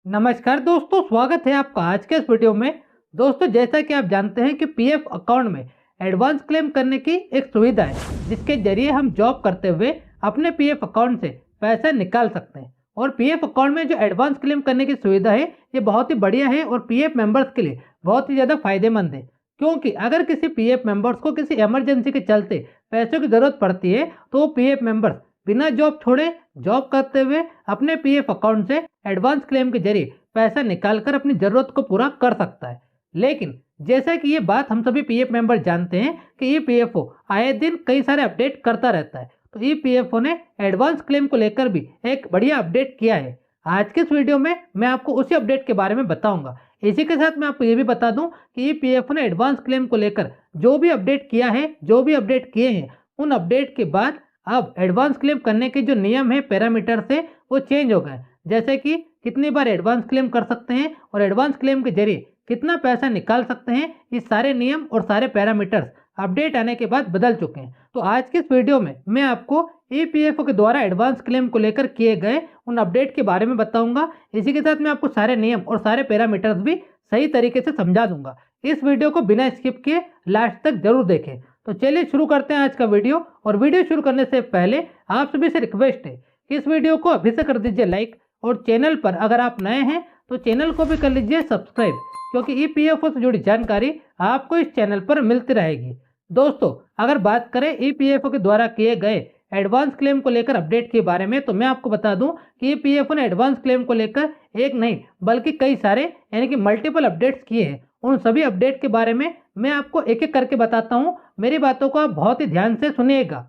नमस्कार दोस्तों, स्वागत है आपका आज के इस वीडियो में। दोस्तों, जैसा कि आप जानते हैं कि पीएफ अकाउंट में एडवांस क्लेम करने की एक सुविधा है, जिसके जरिए हम जॉब करते हुए अपने पीएफ अकाउंट से पैसा निकाल सकते हैं। और पीएफ अकाउंट में जो एडवांस क्लेम करने की सुविधा है, ये बहुत ही बढ़िया है और पीएफ मेंबर्स के लिए बहुत ही ज़्यादा फायदेमंद है। क्योंकि अगर किसी पीएफ मेंबर्स को किसी इमरजेंसी के चलते पैसों की ज़रूरत पड़ती है, तो वो पीएफ मेंबर्स बिना जॉब छोड़े जॉब करते हुए अपने पीएफ अकाउंट से एडवांस क्लेम के जरिए पैसा निकालकर अपनी ज़रूरत को पूरा कर सकता है। लेकिन जैसा कि ये बात हम सभी पीएफ मेंबर जानते हैं कि ईपीएफओ आए दिन कई सारे अपडेट करता रहता है, तो ईपीएफओ ने एडवांस क्लेम को लेकर भी एक बढ़िया अपडेट किया है। आज के इस वीडियो में मैं आपको उसी अपडेट के बारे में बताऊंगा। इसी के साथ मैं आपको ये भी बता दूं कि ईपीएफओ ने एडवांस क्लेम को लेकर जो भी अपडेट किया है, जो भी अपडेट किए हैं, उन अपडेट के बाद अब एडवांस क्लेम करने के जो नियम है, पैरामीटर से वो चेंज हो गए। जैसे कि कितनी बार एडवांस क्लेम कर सकते हैं और एडवांस क्लेम के जरिए कितना पैसा निकाल सकते हैं, ये सारे नियम और सारे पैरामीटर्स अपडेट आने के बाद बदल चुके हैं। तो आज के इस वीडियो में मैं आपको ईपीएफओ के द्वारा एडवांस क्लेम को लेकर किए गए उन अपडेट के बारे में बताऊंगा। इसी के साथ मैं आपको सारे नियम और सारे पैरामीटर्स भी सही तरीके से समझा दूंगा। इस वीडियो को बिना स्किप किए लास्ट तक जरूर देखें। तो चलिए शुरू करते हैं आज का वीडियो। और वीडियो शुरू करने से पहले आप सभी से रिक्वेस्ट है कि इस वीडियो को अभी से कर दीजिए लाइक, और चैनल पर अगर आप नए हैं तो चैनल को भी कर लीजिए सब्सक्राइब, क्योंकि ईपीएफओ से जुड़ी जानकारी आपको इस चैनल पर मिलती रहेगी। दोस्तों, अगर बात करें ईपीएफओ के द्वारा किए गए एडवांस क्लेम को लेकर अपडेट के बारे में, तो मैं आपको बता दूं कि ईपीएफओ ने एडवांस क्लेम को लेकर एक नहीं बल्कि कई सारे यानी कि मल्टीपल अपडेट्स किए हैं। उन सभी अपडेट के बारे में मैं आपको एक एक करके बताता हूँ। मेरी बातों को आप बहुत ही ध्यान से सुनिएगा।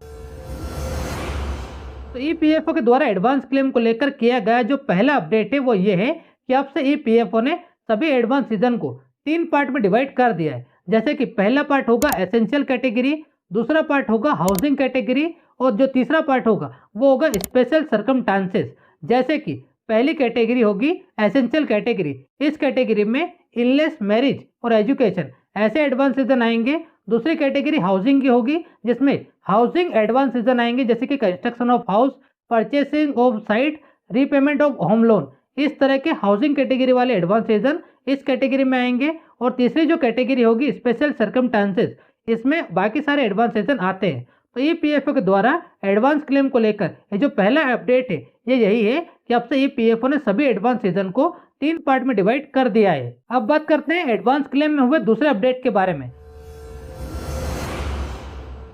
तो ईपीएफओ के द्वारा एडवांस क्लेम को लेकर किया गया जो पहला अपडेट है वो ये है कि अब से ईपीएफओ ने सभी एडवांस सीजन को 3 पार्ट में डिवाइड कर दिया है। जैसे कि पहला पार्ट होगा एसेंशियल कैटेगरी, दूसरा पार्ट होगा हाउसिंग कैटेगरी, और जो तीसरा पार्ट होगा वो होगा स्पेशल सर्कमस्टांसेस। जैसे कि पहली कैटेगरी होगी एसेंशियल कैटेगरी। इस कैटेगरी में इलनेस, मैरिज और एजुकेशन ऐसे एडवांस सीजन आएंगे। दूसरी कैटेगरी हाउसिंग की होगी, जिसमें हाउसिंग एडवांस सीजन आएंगे, जैसे कि construction of house, purchasing of site, repayment of home loan. इस तरह के हाउसिंग कैटेगरी वाले एडवांस सीजन इस कैटेगरी में आएंगे। और तीसरी जो कैटेगरी होगी स्पेशल सर्कमस्टांसेस, इसमें बाकी सारे एडवांस सीजन आते हैं। तो ईपीएफओ के द्वारा एडवांस क्लेम को लेकर ये जो पहला अपडेट है ये यही है कि अब से ईपीएफओ ने सभी एडवांस सीजन को 3 पार्ट में डिवाइड कर दिया है। अब बात करते हैं एडवांस क्लेम में हुए दूसरे अपडेट के बारे में।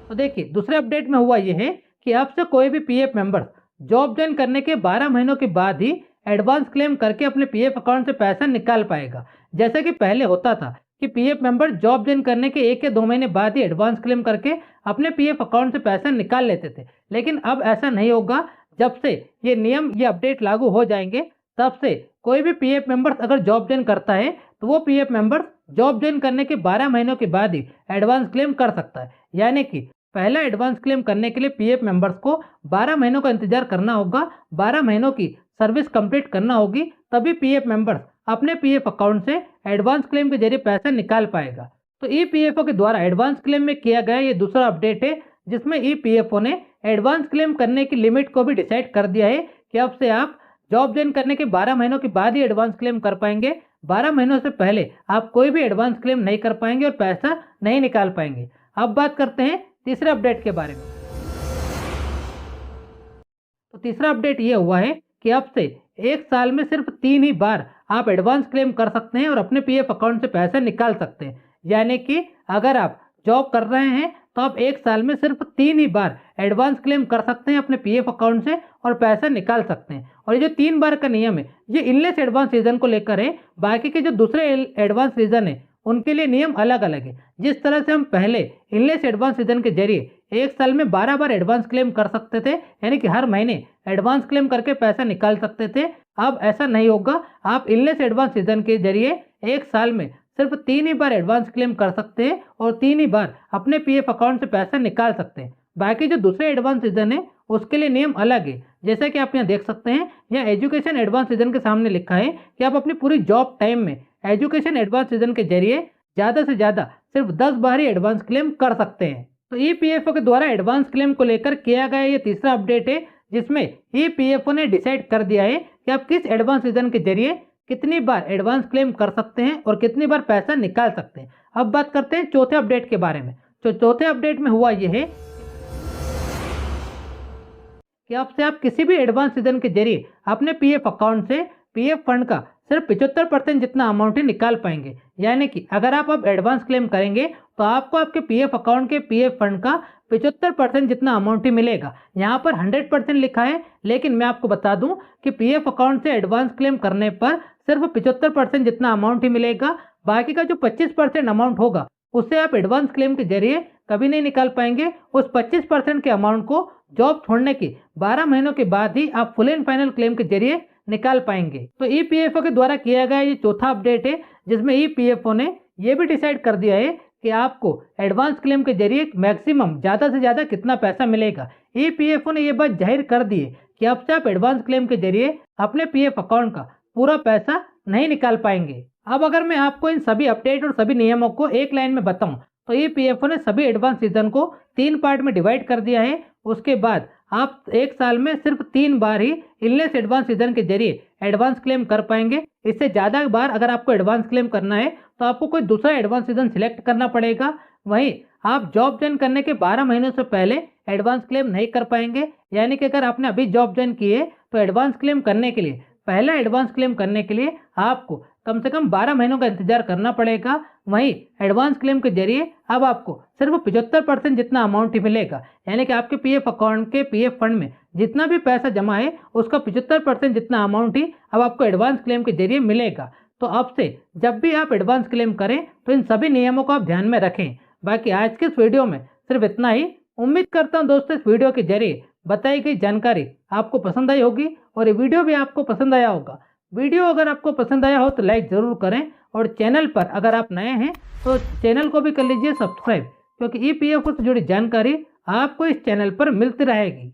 तो देखिए, दूसरे अपडेट में हुआ यह है कि अब से कोई भी पीएफ मेंबर जॉब ज्वाइन करने के 12 महीनों के बाद ही एडवांस क्लेम करके अपने पीएफ अकाउंट से पैसा निकाल पाएगा। जैसे कि पहले होता था कि पीएफ मेंबर जॉब ज्वाइन करने के 1 या 2 महीने बाद ही एडवांस क्लेम करके अपने पीएफ अकाउंट से पैसा निकाल लेते थे। लेकिन अब ऐसा नहीं होगा। जब से ये नियम, ये अपडेट लागू हो जाएंगे, तब से कोई भी पीएफ मेंबर अगर जॉब ज्वाइन करता है तो वो पीएफ मेंबर जॉब ज्वाइन करने के 12 महीनों के बाद ही एडवांस क्लेम कर सकता है। यानी कि पहला एडवांस क्लेम करने के लिए पीएफ मेंबर्स को 12 महीनों का इंतजार करना होगा, 12 महीनों की सर्विस कंप्लीट करना होगी, तभी पीएफ मेंबर्स अपने पीएफ अकाउंट से एडवांस क्लेम के जरिए पैसा निकाल पाएगा। तो ईपीएफओ के द्वारा एडवांस क्लेम में किया गया ये दूसरा अपडेट है, जिसमें ईपीएफओ ने एडवांस क्लेम करने की लिमिट को भी डिसाइड कर दिया है कि अब से आप जॉब ज्वाइन करने के 12 महीनों के बाद ही एडवांस क्लेम कर पाएंगे। 12 महीनों से पहले आप कोई भी एडवांस क्लेम नहीं कर पाएंगे और पैसा नहीं निकाल पाएंगे। अब बात करते हैं तीसरे अपडेट के बारे में। तो तीसरा अपडेट ये हुआ है कि अब से 1 साल में सिर्फ 3 ही बार आप एडवांस क्लेम कर सकते हैं और अपने पीएफ अकाउंट से पैसा निकाल सकते हैं। यानी कि अगर आप जॉब कर रहे हैं तो आप 1 साल में सिर्फ 3 ही बार एडवांस क्लेम कर सकते हैं अपने पीएफ अकाउंट से और पैसा निकाल सकते हैं। और ये जो 3 बार का नियम है ये इनलेस एडवांस सीजन को लेकर है। बाकी के जो दूसरे एडवांस सीजन है उनके लिए नियम अलग अलग है। जिस तरह से हम पहले इनलेस एडवांस सीजन के जरिए 1 साल में 12 बार एडवांस क्लेम कर सकते थे, यानी कि हर महीने एडवांस क्लेम करके पैसा निकाल सकते थे, अब ऐसा नहीं होगा। आप इनलेस एडवांस सीजन के जरिए 1 साल में सिर्फ 3 ही बार एडवांस क्लेम कर सकते हैं और 3 ही बार अपने पीएफ अकाउंट से पैसा निकाल सकते हैं। बाकी जो दूसरे एडवांस सीजन है उसके लिए नियम अलग है। जैसा कि आप यहाँ देख सकते हैं, यहाँ एजुकेशन एडवांस सीजन के सामने लिखा है कि आप अपनी पूरी जॉब टाइम में एजुकेशन एडवांस सीजन के जरिए ज़्यादा से ज़्यादा सिर्फ 10 बार ही एडवांस क्लेम कर सकते हैं। तो ईपीएफओ के द्वारा एडवांस क्लेम को लेकर किया गया ये तीसरा अपडेट है, जिसमें ईपीएफओ ने डिसाइड कर दिया है कि आप किस एडवांस सीजन के जरिए कितनी बार एडवांस क्लेम कर सकते हैं और कितनी बार पैसा निकाल सकते हैं। अब बात करते हैं चौथे अपडेट के बारे में। तो चौथे अपडेट में हुआ यह है कि अब से आप किसी भी एडवांस सीजन के जरिए अपने पीएफ अकाउंट से पीएफ फंड का सिर्फ 75% जितना अमाउंट ही निकाल पाएंगे। यानी कि अगर आप अब एडवांस क्लेम करेंगे तो आपको आपके पीएफ अकाउंट के पीएफ फंड का 75% जितना अमाउंट ही मिलेगा। यहाँ पर 100% लिखा है, लेकिन मैं आपको बता दूं कि पीएफ अकाउंट से एडवांस क्लेम करने पर सिर्फ 75% जितना अमाउंट ही मिलेगा। बाकी का जो 25% अमाउंट होगा उससे आप एडवांस क्लेम के जरिए कभी नहीं निकाल पाएंगे। उस 25% के अमाउंट को जॉब छोड़ने के 12 महीनों के बाद ही आप फुल एंड फाइनल क्लेम के जरिए निकाल पाएंगे। तो ईपीएफओ के द्वारा किया गया ये चौथा अपडेट है, जिसमें ईपीएफओ ने ये भी डिसाइड कर दिया है कि आपको एडवांस क्लेम के जरिए मैक्सिमम ज़्यादा से ज़्यादा कितना पैसा मिलेगा। ईपीएफओ ने ये बात जाहिर कर दी है कि अब से आप एडवांस क्लेम के जरिए अपने पीएफ अकाउंट का पूरा पैसा नहीं निकाल पाएंगे। अब अगर मैं आपको इन सभी अपडेट और सभी नियमों को एक लाइन में बताऊं तो ईपीएफओ ने सभी एडवांस सीजन को 3 पार्ट में डिवाइड कर दिया है। उसके बाद आप एक साल में सिर्फ 3 बार ही इलनेस एडवांस सीजन के जरिए एडवांस क्लेम कर पाएंगे। इससे ज़्यादा बार अगर आपको एडवांस क्लेम करना है तो आपको कोई दूसरा एडवांस सीजन सिलेक्ट करना पड़ेगा। वहीं आप जॉब ज्वाइन करने के 12 महीनों से पहले एडवांस क्लेम नहीं कर पाएंगे। यानी कि अगर आपने अभी जॉब ज्वाइन की है तो एडवांस क्लेम करने के लिए, पहला एडवांस क्लेम करने के लिए आपको कम से कम 12 महीनों का इंतजार करना पड़ेगा। वहीं एडवांस क्लेम के जरिए अब आपको सिर्फ 75% जितना अमाउंट ही मिलेगा। यानी कि आपके पीएफ अकाउंट के पीएफ फंड में जितना भी पैसा जमा है उसका 75% जितना अमाउंट ही अब आपको एडवांस क्लेम के जरिए मिलेगा। तो अब से जब भी आप एडवांस क्लेम करें तो इन सभी नियमों को आप ध्यान में रखें। बाकी आज के इस वीडियो में सिर्फ इतना ही। उम्मीद करता हूँ दोस्तों इस वीडियो के जरिए बताई गई जानकारी आपको पसंद आई होगी और ये वीडियो भी आपको पसंद आया होगा। वीडियो अगर आपको पसंद आया हो तो लाइक ज़रूर करें और चैनल पर अगर आप नए हैं तो चैनल को भी कर लीजिए सब्सक्राइब, क्योंकि ईपीएफओ से जुड़ी जानकारी आपको इस चैनल पर मिलती रहेगी।